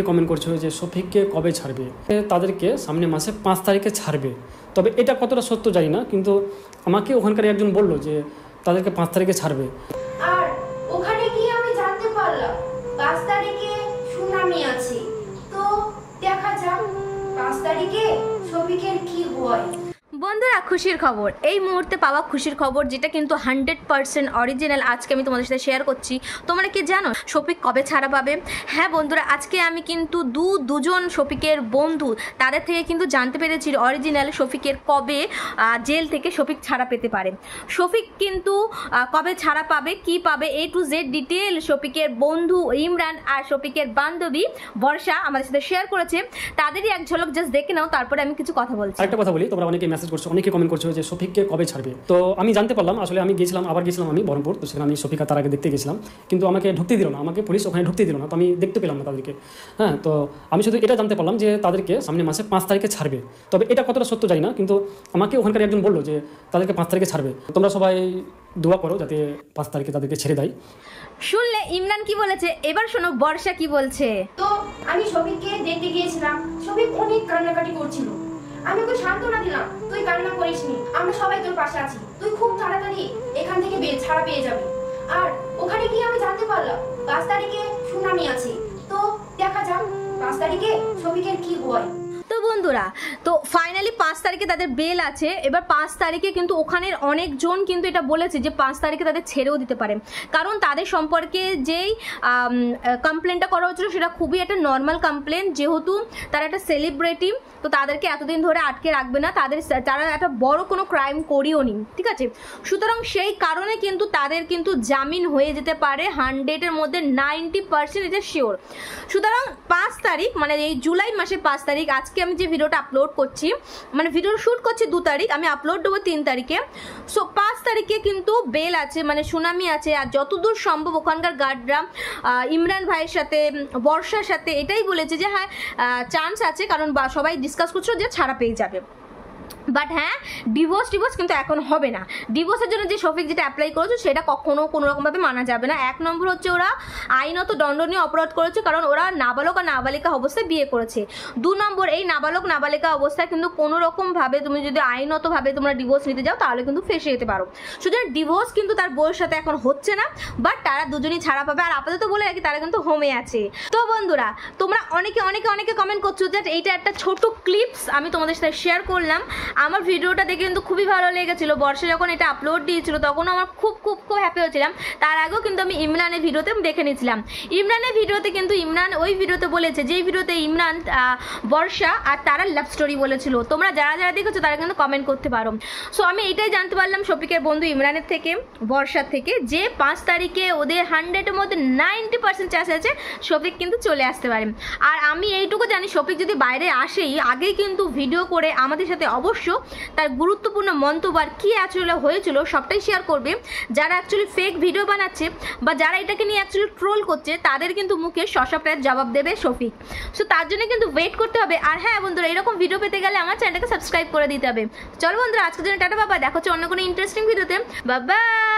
Comment করছো যে শফিককে কবে ছাড়বে, তাদেরকে সামনে মাসে 5 তারিখে ছাড়বে। তবে এটা কতটা সত্য জানি না, কিন্তু আমাকে ওখানকার একজন বললো যে তাদেরকে 5 তারিখে ছাড়বে। আর ওখানে গিয়ে আমি জানতে পারলাম 5 তারিখে সুনামি আছে। তো দেখা যাক 5 তারিখে শফিকের কি হয়। বন্ধুরা, খুশির খবর, এই মুহূর্তে পাওয়া খুশির খবর, যেটা কিন্তু 100% অরিজিনাল, আজকে আমি তোমাদের সাথে শেয়ার করছি। তোমরা কি জানো শফিক কবে ছাড়া পাবে? হ্যাঁ বন্ধুরা, আজকে আমি কিন্তু দুজন শফিকের বন্ধু, তাদের থেকে কিন্তু জানতে পেরেছি অরিজিনাল শফিকের কবে জেল থেকে শফিক ছাড়া পেতে পারে। শফিক কিন্তু কবে ছাড়া পাবে, কি পাবে, A to Z ডিটেল শফিকের বন্ধু ইমরান আর শফিকের বান্ধবী বর্ষা আমাদের সাথে শেয়ার করেছে। তাদেরই এক ঝলক জাস্ট দেখে নাও, তারপরে আমি কিছু কথা বলছি। একটা কথা বলি, তোমরা অনেকে মেসেজ করছো, অনেকে কমেন্ট করছো যে শফিককে কবে ছাড়বে। তো আমি জানতে পারলাম, আসলে আমি গিয়েছিলাম আমি বহরমপুর, তো সেখানে আমি শফিকা তার আগে দেখতে গেছিলাম, কিন্তু আমাকে ঢুকতে দিল না, আমাকে পুলিশ ওখানে ঢুকতে দিল না, তো আমি দেখতে পেলাম না তাদেরকে। হ্যাঁ, তো আমি শুধু এটা জানতে পারলাম যে তাদেরকে সামনে মাসে 5 তারিখে ছাড়বে। তবে এটা কতটা সত্য জানি না, কিন্তু আমাকে ওখানকার একজন বললো যে তাদেরকে 5 তারিখে ছাড়বে। তোমরা সবাই দোয়া করো যাতে 5 তারিখে তাদেরকে ছেড়ে দেয়। শুনলে ইমরান কি বলেছে, এবার শোনো বর্ষা কি বলছে। তো আমি শফিককে দেখতে গিয়েছিলাম, শফিক অনেক কান্নাকাটি করছিল। আমি ওকে সান্ত্বনা দিলাম, তুই কান্না করিসনি, আমরা সবাই তোর পাশে আছি, তুই খুব তাড়াতাড়ি এখান থেকে ছাড়া পেয়ে যাবি। আর ওখানে গিয়ে আমি জানতে পারলাম 5 তারিখে সুনামি আছে। তো দেখা যাক 5 তারিখে শফিকের কি হয়। তো বন্ধুরা, তো ফাইনালি 5 তারিখে তাদের বেল আছে। এবার 5 তারিখে কিন্তু ওখানের অনেকজন কিন্তু এটা বলেছে যে 5 তারিখে তাদের ছেড়েও দিতে পারে, কারণ তাদের সম্পর্কে যেই কমপ্লেনটা করা হচ্ছিল সেটা খুবই একটা নর্মাল কমপ্লেন। যেহেতু তারা একটা সেলিব্রিটি, তো তাদেরকে এতদিন ধরে আটকে রাখবে না, তারা একটা বড় কোনো ক্রাইম করিও নি, ঠিক আছে। সুতরাং সেই কারণে কিন্তু তাদের কিন্তু জামিন হয়ে যেতে পারে 100-এর মধ্যে 90% এটা শিওর। সুতরাং 5 তারিখ মানে এই জুলাই মাসের 5 তারিখ, আজকে আমি যে ভিডিওটা আপলোড করছি, মানে ভিডিও শুট করছি 2 তারিখ, আমি আপলোড দেবো 3 তারিখে। সো 5 তারিখে কিন্তু বেল আছে, মানে সুনামি আছে। আর যতদূর সম্ভব ওখানকার গার্ডরা ইমরান ভাইয়ের সাথে বর্ষার সাথে এটাই বলেছে যে হ্যাঁ চান্স আছে, কারণ সবাই ডিসকাস করছো যে ছাড়া পেয়ে যাবে। বাট হ্যাঁ, ডিভোর্স কিন্তু এখন হবে না। ডিভোর্সের জন্য যে শফিক যেটা অ্যাপ্লাই করেছে সেটা কখনো কোনো রকমভাবে মানা যাবে না। 1 নম্বর হচ্ছে ওরা আইনত দণ্ডনীয় অপরাধ করেছে, কারণ ওরা নাবালক আর নাবালিকা অবস্থায় বিয়ে করেছে। 2 নম্বর, এই নাবালক নাবালিকা অবস্থায় কিন্তু কোনো রকমভাবে তুমি যদি আইনতভাবে তোমরা ডিভোর্স নিতে যাও তাহলে কিন্তু ফেসে যেতে পারো। সুতরাং ডিভোর্স কিন্তু তার বউয়ের সাথে এখন হচ্ছে না, বাট তারা দুজনই ছাড়া পাবে। আর আপাতত বলে রাখি তারা কিন্তু হোমে আছে। তো বন্ধুরা, তোমরা অনেকে কমেন্ট করছো যে এইটা একটা ছোট ক্লিপস আমি তোমাদের সাথে শেয়ার করলাম। আমার ভিডিওটা দেখে কিন্তু খুবই ভালো লেগেছিল। বর্ষা যখন এটা আপলোড দিয়েছিল তখন আমার খুব হ্যাপি হয়েছিলাম। তার আগেও কিন্তু আমি ইমরানের ভিডিওতে দেখে নিয়েছিলাম। ইমরানের ভিডিওতে কিন্তু ইমরান ওই ভিডিওতে বলেছে, যেই ভিডিওতে ইমরান বর্ষা আর তারা লাভ স্টোরি বলেছিল। তোমরা যারা দেখেছো তারা কিন্তু কমেন্ট করতে পারো। সো আমি এটাই জানতে পারলাম শফিকের বন্ধু ইমরানের থেকে, বর্ষার থেকে, যে 5 তারিখে ওদের 100-এর মধ্যে 90% চান্স আছে শফিক কিন্তু চলে আসতে পারে। আর আমি এইটুকু জানি, শফিক যদি বাইরে আসেই আগেই কিন্তু ভিডিও করে আমাদের সাথে অবশ্য তার গুরুত্বপূর্ণ মন্তব্য আর কি আসলে হয়েছিল সবটাই শেয়ার করবে। যারা অ্যাকচুয়ালি ফেক ভিডিও বানাচ্ছে বা যারা এটাকে নিয়ে অ্যাকচুয়ালি ট্রোল করছে তাদের কিন্তু মুখে সশব্দের জবাব দেবে শফিক। সো তার জন্য কিন্তু ওয়েট করতে হবে। আর হ্যাঁ বন্ধুরা, এরকম ভিডিও পেতে গেলে আমার চ্যানেলটাকে সাবস্ক্রাইব করে দিতে হবে। চলো বন্ধুরা, আজকের জন্য টাটা, বাবা, দেখা হচ্ছে অন্য কোনো ইন্টারেস্টিং ভিডিওতে। Bye bye.